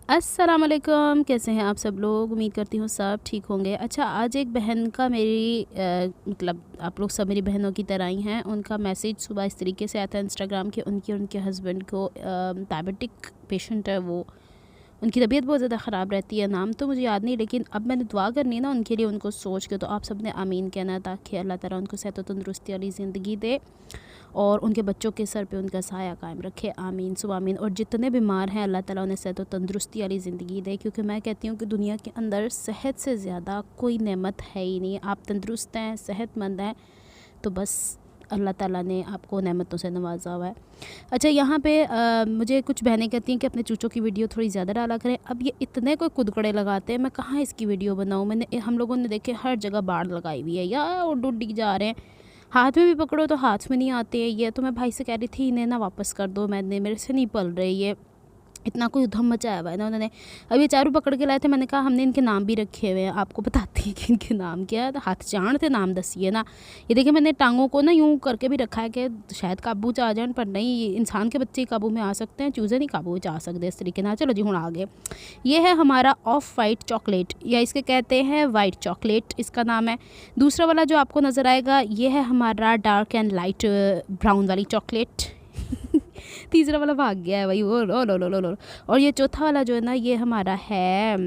अस्सलाम वालेकुम, कैसे हैं आप सब लोग। उम्मीद करती हूँ सब ठीक होंगे। अच्छा, आज एक बहन का मेरी मतलब आप लोग सब मेरी बहनों की तरह ही हैं। उनका मैसेज सुबह इस तरीके से आया था इंस्टाग्राम के, उनकी और उनके हस्बैंड को डायबिटिक पेशेंट है वो। उनकी तबीयत बहुत ज़्यादा ख़राब रहती है, नाम तो मुझे याद नहीं, लेकिन अब मैंने दुआ करनी है ना उनके लिए, उनको सोच के। तो आप सब ने आमीन कहना है ताकि अल्लाह ताला उनको सेहत व तंदुरुस्ती वाली ज़िंदगी दे और उनके बच्चों के सर पे उनका साया कायम रखे। आमीन सुबह आमीन। और जितने बीमार हैं अल्लाह ताला उन्हें सेहत व तंदुरुस्ती वाली ज़िंदगी दे, क्योंकि मैं कहती हूँ कि दुनिया के अंदर सेहत से ज़्यादा कोई नेमत है ही नहीं। आप तंदुरुस्त हैं, सेहतमंद हैं, तो बस अल्लाह ताला ने आपको नेमतों से नवाजा हुआ है। अच्छा, यहाँ पे मुझे कुछ बहनें कहती हैं कि अपने चूचों की वीडियो थोड़ी ज़्यादा डाला करें। अब ये इतने कोई कुदकड़े लगाते हैं, मैं कहाँ इसकी वीडियो बनाऊँ। हम लोगों ने देखे हर जगह बाढ़ लगाई हुई है यार, और डूडी जा रहे हैं। हाथ में भी पकड़ो तो हाथ में नहीं आते हैं ये। तो मैं भाई से कह रही थी इन्हें ना वापस कर दो, मेरे से नहीं पल रही ये। इतना कोई उधम मचाया हुआ है ना उन्होंने। अब ये चारों पकड़ के लाए थे, मैंने कहा हमने इनके नाम भी रखे हुए हैं, आपको बताती हैं कि इनके नाम क्या है। तो हाथ जान थे नाम दसिए ना। ये देखिए मैंने टांगों को ना यूँ करके भी रखा है कि शायद काबू च आ जाए, पर नहीं, इंसान के बच्चे काबू में आ सकते हैं, चूज़े नहीं काबू में आ सकते इस तरीके ना। चलो जी, हूँ आगे। ये है हमारा ऑफ वाइट चॉकलेट, या इसके कहते हैं वाइट चॉकलेट, इसका नाम है। दूसरा वाला जो आपको नज़र आएगा ये है हमारा डार्क एंड लाइट ब्राउन वाली चॉकलेट। तीसरा वाला भाग गया है भाई, वो लो। और ये चौथा वाला जो है ना, ये हमारा है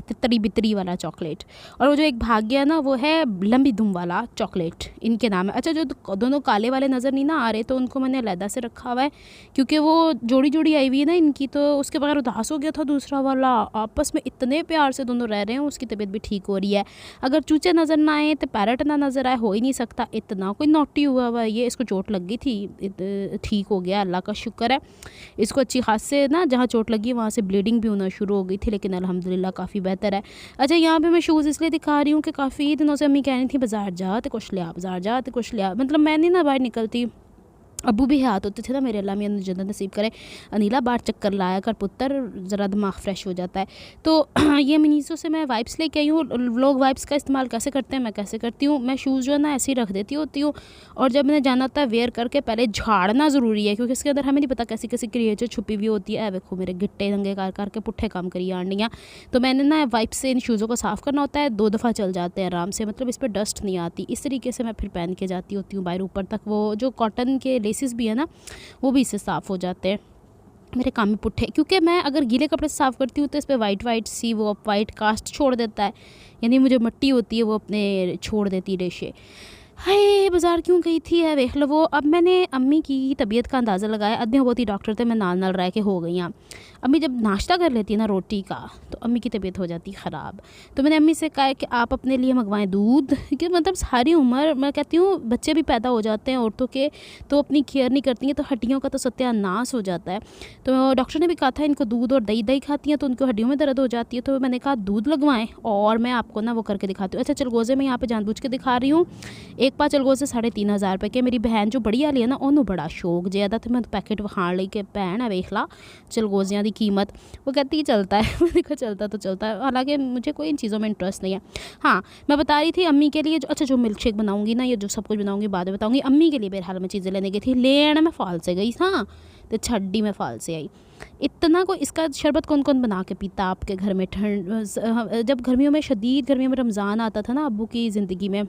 तितरी बितरी वाला चॉकलेट। और वो जो एक भाग गया ना, वो है लंबी दुम वाला चॉकलेट, इनके नाम है। अच्छा, जो दोनों काले वाले नज़र नहीं ना आ रहे, तो उनको मैंने अलहदा से रखा हुआ है, क्योंकि वो जोड़ी जोड़ी आई हुई है ना इनकी, तो उसके बगैर उदास हो गया था दूसरा वाला। आपस में इतने प्यार से दोनों रह रहे हैं, उसकी तबीयत भी ठीक हो रही है। अगर चूचे नज़र ना आए तो पैरट ना नज़र आए, हो ही नहीं सकता। इतना कोई नोटी हुआ हुआ है ये, इसको चोट लग गई थी, ठीक हो गया, अल्लाह का शुक्र है। इसको अच्छी खास से ना, जहाँ चोट लगी वहाँ से ब्लीडिंग भी होना शुरू हो गई थी, लेकिन अल्हम्दुलिल्लाह काफ़ी बेहतर है। अच्छा, यहाँ पे मैं शूज़ इसलिए दिखा रही हूँ कि काफ़ी दिनों से अम्मी कह रही थी बाज़ार जा तो कुछ लिया, बाज़ार जा तो कुछ लिया। मतलब मैं नहीं ना बाहर निकलती, अबू भी हाथ होते थे ना मेरे, अल्लाह मियां जन्नत नसीब करे। अनीला बाहर चक्कर लाया कर पुत्र, ज़रा दिमाग फ्रेश हो जाता है। तो ये मिनीसो से मैं वाइप्स लेके आई हूँ। लोग वाइप्स का इस्तेमाल कैसे करते हैं, मैं कैसे करती हूँ। मैं शूज़ जो है ना ऐसे ही रख देती होती हूँ, और जब मैंने जाना होता है वेयर करके पहले झाड़ना ज़रूरी है, क्योंकि इसके अंदर हमें नहीं पता कैसी कैसी क्रिएचर छुपी हुई होती है। देखो मेरे गिट्टे दंगे कर करके पुट्ठे काम करी आंडियाँ। तो मैंने ना वाइप से इन शूज़ों को साफ़ करना होता है, 2 दफ़ा चल जाते हैं आराम से, मतलब इस पर डस्ट नहीं आती। इस तरीके से मैं फिर पहन के जाती होती हूँ बाहर ऊपर तक। वो जो कॉटन के लेसिस भी है ना, वो भी इससे साफ़ हो जाते हैं। मेरे काम में पुट्ठे, क्योंकि मैं अगर गीले कपड़े से साफ़ करती हूँ तो इस पर वाइट सी वो वाइट कास्ट छोड़ देता है, यानी मुझे मिट्टी होती है वो अपने छोड़ देती रेशे। हाय, बाज़ार क्यों गई थी है देख लो वो। अब मैंने अम्मी की तबीयत का अंदाज़ा लगाया, अदे बहुत ही डॉक्टर थे, मैं नाल रह के हो गई हैं। अम्मी जब नाश्ता कर लेती है ना रोटी का, तो अम्मी की तबीयत हो जाती ख़राब। तो मैंने अम्मी से कहा कि आप अपने लिए मंगवाएं दूध, कि मतलब सारी उम्र मैं कहती हूँ बच्चे भी पैदा हो जाते हैं औरतों के, तो अपनी केयर नहीं करती हैं, तो हड्डियों का तो सत्यानाश हो जाता है। तो डॉक्टर ने भी कहा था इनको दूध और दही खाती हैं तो उनको हड्डियों में दर्द हो जाती है। तो मैंने कहा दूध लगवाएं, और मैं आपको ना वो करके दिखाती हूँ। अच्छा, चलगोज़े में यहाँ पर जानबूझ के दिखा रही हूँ। एक पा चलगोज़े 3,500 रुपये के। मेरी बहन जो बड़ी वाली है ना, उन्होंने बड़ा शौक ज्यादा, तो मैं पैकेट विखाण ली कि भैन है वेख ला चलगोज़ियाँ की कीमत। वो कहती ही चलता है। मैंने कहा चलता तो चलता है, हालांकि मुझे कोई इन चीज़ों में इंटरेस्ट नहीं है। हाँ, मैं बता रही थी अम्मी के लिए जो मिल्क शेक बनाऊंगी ना, ये जो सब कुछ बनाऊंगी बाद में बताऊंगी। अम्मी के लिए बहरहाल मैं चीज़ें लेने गई थी, लेना मैं फाल से गई। हाँ, तो छड्डी में फाल से आई। इतना को इसका शरबत कौन कौन बना के पीता आपके घर में? ठंड जब गर्मियों में, शदीद गर्मियों में रमज़ान आता था ना अब्बू की ज़िंदगी में,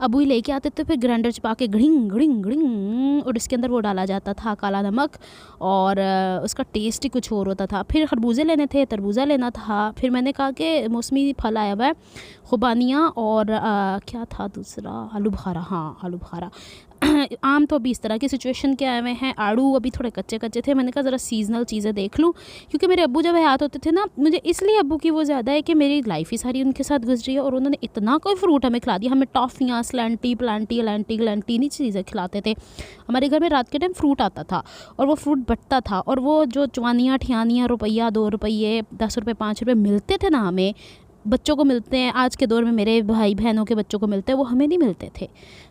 अबू ही लेके आते थे, फिर ग्राइंडर चपा के घड़िंग घड़िंग घड़िंग, और इसके अंदर वो डाला जाता था काला नमक, और उसका टेस्ट ही कुछ और होता था। फिर खरबूजे लेने थे, तरबूजा लेना था। फिर मैंने कहा कि मौसमी फल आया हुआ है, खुबानियाँ, और क्या था दूसरा, आलू बुखारा। हाँ, आलू बुखारा। आम तो अभी इस तरह की सिचुएशन के आए हुए हैं, आड़ू अभी थोड़े कच्चे कच्चे थे। मैंने कहा ज़रा सीजनल चीज़ें देख लूँ, क्योंकि मेरे अब्बू जब हयात होते थे ना, मुझे इसलिए अब्बू की वो ज़्यादा है कि मेरी लाइफ ही सारी उनके साथ गुजरी है, और उन्होंने इतना कोई फ्रूट हमें खिला दिया। हमें टॉफ़ियाँ, स्लैंटी, प्लांटी, लैंटी ग्लैंटी नहीं चीज़ें खिलाते थे। हमारे घर में रात के टाइम फ्रूट आता था, और वो फ्रूट बटता था, और वो जो चवानियाँ ठियानियाँ रुपया 2 रुपये 10 रुपये 5 रुपये मिलते थे ना, हमें बच्चों को मिलते हैं आज के दौर में, मेरे भाई बहनों के बच्चों को मिलते हैं, वो हमें नहीं मिलते थे।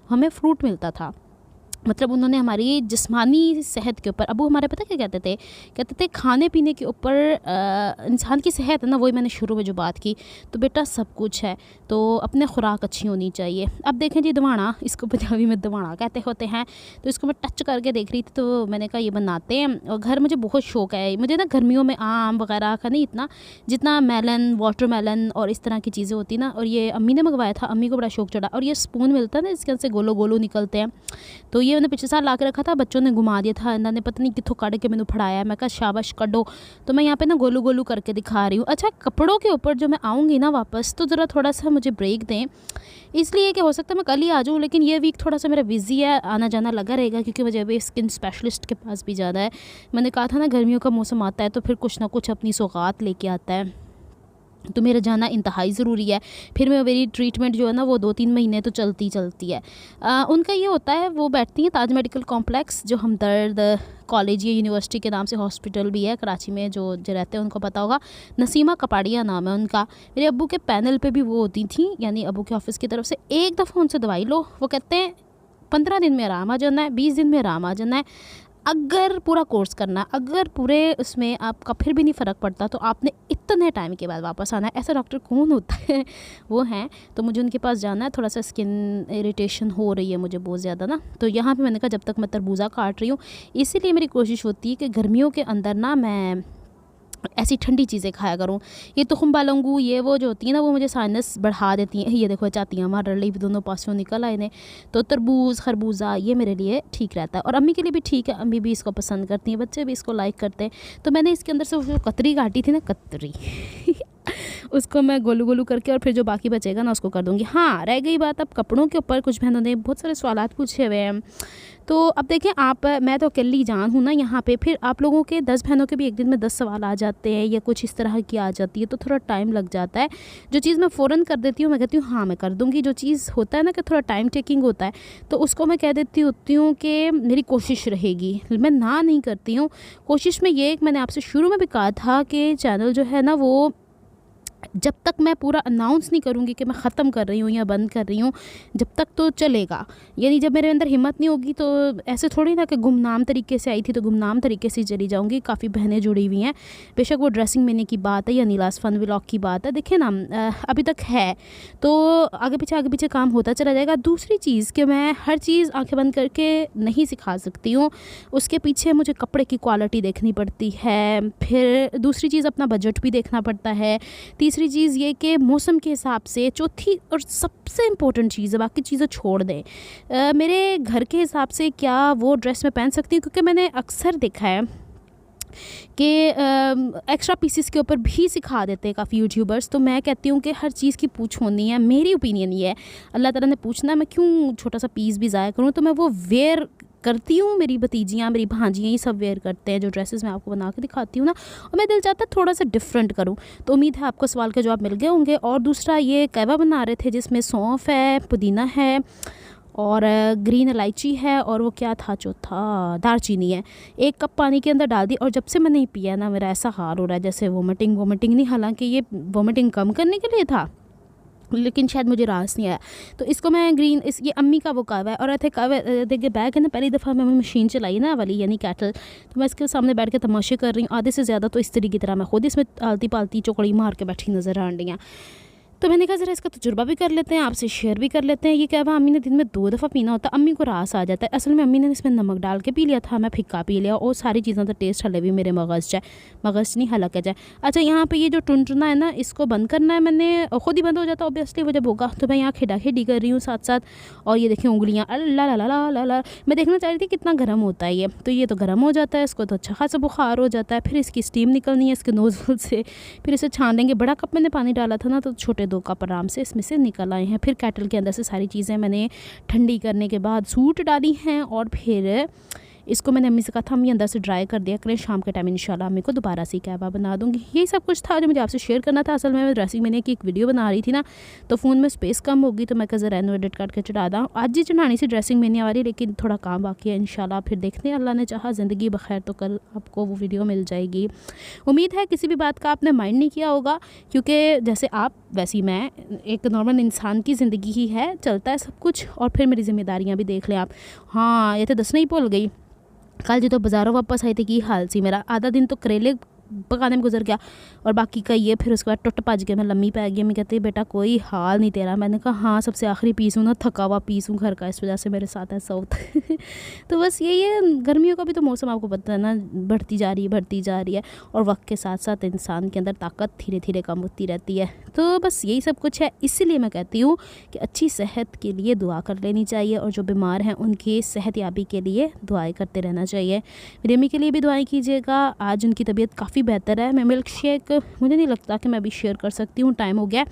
हमें फ्रूट मिलता था। मतलब उन्होंने हमारी जिस्मानी सेहत के ऊपर, अबू हमारे पता क्या कहते थे खाने पीने के ऊपर इंसान की सेहत है ना, वही मैंने शुरू में जो बात की, तो बेटा सब कुछ है, तो अपने खुराक अच्छी होनी चाहिए। अब देखें जी दवाना, इसको पंजाबी में दवाना कहते होते हैं, तो इसको मैं टच करके देख रही थी, तो मैंने कहा ये बनाते हैं। और घर मुझे बहुत शौक है, मुझे ना गर्मियों में आम वगैरह का नहीं इतना, जितना मेलन, वाटरमेलन और इस तरह की चीज़ें होती ना, और ये अम्मी ने मंगवाया था, अम्मी को बड़ा शौक चढ़ा। और ये स्पून मिलता है ना, इसके अंदर से गोलो गोलो निकलते हैं, तो ये मैंने पिछले साल ला के रखा था, बच्चों ने घुमा दिया था, इन्होंने पता नहीं कितों काट के मैंने फड़ाया, मैं कहा शाबाश कड्डो। तो मैं यहाँ पे ना गोलू गोलू करके दिखा रही हूँ। अच्छा, कपड़ों के ऊपर जो मैं आऊँगी ना वापस, तो ज़रा थोड़ा सा मुझे ब्रेक दें, इसलिए कि हो सकता है मैं कल ही आ जाऊँ, लेकिन ये वीक थोड़ा सा मेरा बिजी है, आना जाना लगा रहेगा, क्योंकि मुझे अभी स्किन स्पेशलिस्ट के पास भी जाना है। मैंने कहा था ना गर्मियों का मौसम आता है तो फिर कुछ ना कुछ अपनी सौगात लेके आता है, तो मेरा जाना इंतहाई ज़रूरी है। फिर मेरी ट्रीटमेंट जो है ना वो 2-3 महीने तो चलती है। उनका ये होता है, वो बैठती हैं ताज मेडिकल कॉम्प्लेक्स, जो हमदर्द कॉलेज या यूनिवर्सिटी के नाम से हॉस्पिटल भी है कराची में, जो रहते हैं उनको पता होगा, नसीमा कपाड़िया नाम है उनका। मेरे अब्बू के पैनल पे भी वो होती थी, यानी अब्बू के ऑफिस की तरफ से। एक दफ़ा उनसे दवाई लो, वो कहते हैं 15 दिन में आराम आ जाना है, 20 दिन में आराम आ जाना है। अगर पूरा कोर्स करना है, अगर पूरे उसमें आपका फिर भी नहीं फ़र्क पड़ता, तो आपने इतने टाइम के बाद वापस आना है। ऐसा डॉक्टर कौन होता है, वो हैं। तो मुझे उनके पास जाना है, थोड़ा सा स्किन इरिटेशन हो रही है मुझे बहुत ज़्यादा ना, तो यहाँ पे मैंने कहा जब तक मैं तरबूजा काट रही हूँ, इसीलिए मेरी कोशिश होती है कि गर्मियों के अंदर ना मैं ऐसी ठंडी चीज़ें खाया करूँ। ये तुखम बालंगू ये वो जो होती है ना, वो मुझे साइनस बढ़ा देती हैं। ये देखो चातियाँ मार रही भी, दोनों पासों निकल आए ने। तो तरबूज, खरबूजा ये मेरे लिए ठीक रहता है, और अम्मी के लिए भी ठीक है, अम्मी भी इसको पसंद करती हैं, बच्चे भी इसको लाइक करते हैं। तो मैंने इसके अंदर से जो कतरी काटी थी ना, कतरी उसको मैं गोलू गोलू करके, और फिर जो बाकी बचेगा ना उसको कर दूँगी। हाँ, रह गई बात अब कपड़ों के ऊपर, कुछ बहनों ने बहुत सारे सवालात पूछे हुए हैं। तो अब देखें आप, मैं तो अकेली जान हूँ ना यहाँ पे, फिर आप लोगों के 10 बहनों के भी एक दिन में 10 सवाल आ जाते हैं, या कुछ इस तरह की आ जाती है, तो थोड़ा टाइम लग जाता है। जो चीज़ मैं फ़ौरन कर देती हूँ, मैं कहती हूँ हाँ मैं कर दूँगी। जो चीज़ होता है ना कि थोड़ा टाइम टेकिंग होता है, तो उसको मैं कह देती होती हूँ कि मेरी कोशिश रहेगी, मैं ना नहीं करती हूँ। कोशिश में ये, मैंने आपसे शुरू में भी कहा था कि चैनल जो है ना, वो जब तक मैं पूरा अनाउंस नहीं करूँगी कि मैं ख़त्म कर रही हूँ या बंद कर रही हूँ, जब तक तो चलेगा। यानी जब मेरे अंदर हिम्मत नहीं होगी, तो ऐसे थोड़ी ना कि गुमनाम तरीके से आई थी तो गुमनाम तरीके से चली जाऊँगी। काफ़ी बहनें जुड़ी हुई हैं, बेशक वो ड्रेसिंग महीने की बात है या नीलास फन व्लॉग की बात है, देखिए ना अभी तक है, तो आगे पीछे काम होता चला जाएगा। दूसरी चीज़ कि मैं हर चीज़ आँखें बंद करके नहीं सिखा सकती हूँ, उसके पीछे मुझे कपड़े की क्वालिटी देखनी पड़ती है, फिर दूसरी चीज़ अपना बजट भी देखना पड़ता है, तीसरी चीज़ ये कि मौसम के हिसाब से, चौथी और सबसे इम्पोर्टेंट चीज़ है, बाकी चीज़ें छोड़ दें, मेरे घर के हिसाब से क्या वो ड्रेस मैं पहन सकती हूँ, क्योंकि मैंने अक्सर देखा है कि एक्स्ट्रा पीसेस के ऊपर भी सिखा देते हैं काफ़ी यूट्यूबर्स। तो मैं कहती हूँ कि हर चीज़ की पूछ होनी है, मेरी ओपिनियन ये है, अल्लाह ताला ने पूछना है, मैं क्यों छोटा सा पीस भी ज़ाया करूँ, तो मैं वो वेयर करती हूँ। मेरी भतीजियाँ, मेरी भांजियाँ ये सब वेयर करते हैं, जो ड्रेसेस मैं आपको बना के दिखाती हूँ ना, और मैं दिल चाहता है थोड़ा सा डिफरेंट करूँ। तो उम्मीद है आपको सवाल के जवाब मिल गए होंगे। और दूसरा, ये कहवा बना रहे थे जिसमें सौंफ है, पुदीना है और ग्रीन इलायची है, और वो क्या था चौथा, दालचीनी है। 1 कप पानी के अंदर डाल दी, और जब से मैं नहीं पिया ना, मेरा ऐसा हाल हो रहा है जैसे वोमिटिंग नहीं, हालांकि ये वोमिटिंग कम करने के लिए था, लेकिन शायद मुझे रास नहीं आया। तो इसको मैं ये अम्मी का वो कहवा है, और ऐसे कहवे देखिए बैग है ना, पहली दफ़ा मैं मशीन चलाई ना वाली, यानी कैटल, तो मैं इसके सामने बैठ के तमाशे कर रही हूँ। आधे से ज़्यादा तो इस्त्री की तरह मैं खुद इसमें आलती पालती चौकड़ी मार के बैठी नज़र आ रही हैं। तो मैंने कहा ज़रा इसका तजुर्बा भी कर लेते हैं, आपसे शेयर भी कर लेते हैं। ये कहवा अम्मी ने दिन में 2 दफ़ा पीना होता है, अम्मी को रास आ जाता है। असल में अम्मी ने इसमें नमक डाल के पी लिया था, मैं फिक्का पी लिया, और सारी चीज़ों का टेस्ट हले भी मेरे मगज़ जाए, मगज़ नहीं हलक जाए। अच्छा, यहाँ पे ये जो टुनटुना है ना, इसको बंद करना है, मैंने खुद ही बंद हो जाता है ऑब्वियसली, वो जब होगा। तो मैं यहाँ खेडा खेडी कर रही हूँ साथ साथ, और ये देखिए उंगलियाँ अल्लाह ला ला ला ला, मैं देखना चाह रही थी कितना गर्म होता है ये। तो ये तो गर्म हो जाता है, इसको तो अच्छा खासा बुखार हो जाता है, फिर इसकी स्टीम निकलनी है इसके नोज़ल से, फिर इसे छान देंगे। बड़ा कप मैंने पानी डाला था ना, तो छोटे 2 कप आराम से इसमें से निकल आए हैं। फिर केटल के अंदर से सारी चीज़ें मैंने ठंडी करने के बाद सूट डाली हैं, और फिर इसको मैंने अम्मी से कहा था अम्मी अंदर से ड्राई कर दिया करें, शाम के टाइम इंशाल्लाह अम्मी को दोबारा से कहवा बना दूँगी। यही सब कुछ था जो मुझे आपसे शेयर करना था। असल में मैं ड्रेसिंग महीने की एक वीडियो बना रही थी ना, तो फ़ोन में स्पेस कम होगी, तो मैं ज़रा एडिट करके चढ़ा दूँ। आज ही चढ़ानी सी ड्रेसिंग महीने वाली, लेकिन थोड़ा काम बाकी है। इंशाल्लाह फिर देखते हैं, अल्लाह ने चाहा ज़िंदगी बखैर तो कल आपको वो वीडियो मिल जाएगी। उम्मीद है किसी भी बात का आपने माइंड नहीं किया होगा, क्योंकि जैसे आप वैसी मैं एक नॉर्मल इंसान की ज़िंदगी ही है, चलता है सब कुछ। और फिर मेरी ज़िम्मेदारियाँ भी देख लें आप। हाँ, ये तो दसना ही भूल गई, कल जो तो बाज़ारों वापस आई थी की हाल सी मेरा, आधा दिन तो करेले पकाने में गुजर गया और बाकी का ये फिर उसके बाद टुट भज के मैं लम्मी पै गई। मैं कहती बेटा कोई हाल नहीं तेरा। मैंने कहा हाँ, सबसे आखिरी पीस हूँ ना, थका हुआ पीस हूँ घर का, इस वजह से मेरे साथ ऐसा होता है। तो बस यही है, गर्मियों का भी तो मौसम आपको पता है ना, बढ़ती जा रही है और वक्त के साथ साथ इंसान के अंदर ताकत धीरे धीरे कम होती रहती है। तो बस यही सब कुछ है, इसीलिए मैं कहती हूँ कि अच्छी सेहत के लिए दुआ कर लेनी चाहिए और जो बीमार हैं उनकी सेहत याबी के लिए दुआएं करते रहना चाहिए। मेरी अम्मी के लिए भी दुआएं कीजिएगा, आज उनकी तबीयत काफ़ी बेहतर है। मैं मिल्क शेक मुझे नहीं लगता कि मैं अभी शेयर कर सकती हूँ, टाइम हो गया।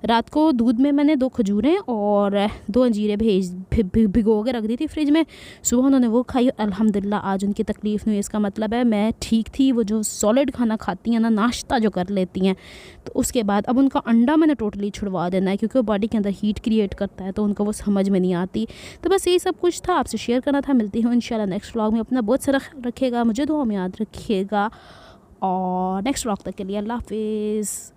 रात को दूध में मैंने 2 खजूरें और 2 अंजीरें भिगो के रख दी थी फ्रिज में, सुबह उन्होंने वो खाई। अल्हम्दुलिल्लाह आज उनकी तकलीफ़ नहीं हुई। इसका मतलब है मैं ठीक थी। वो जो सॉलिड खाना खाती हैं ना, नाश्ता जो कर लेती हैं, तो उसके बाद अब उनका अंडा मैंने टोटली छुड़वा देना है क्योंकि वो बॉडी के अंदर हीट क्रिएट करता है, तो उनको वो समझ में नहीं आती। तो बस यही सब कुछ था, आपसे शेयर करना था। मिलती हूँ इंशाल्लाह नेक्स्ट व्लॉग में। अपना बहुत सारा रखिएगा, मुझे दुआ में याद रखिएगा और नेक्स्ट व्लॉग तक के लिए अल्लाह हाफिज़।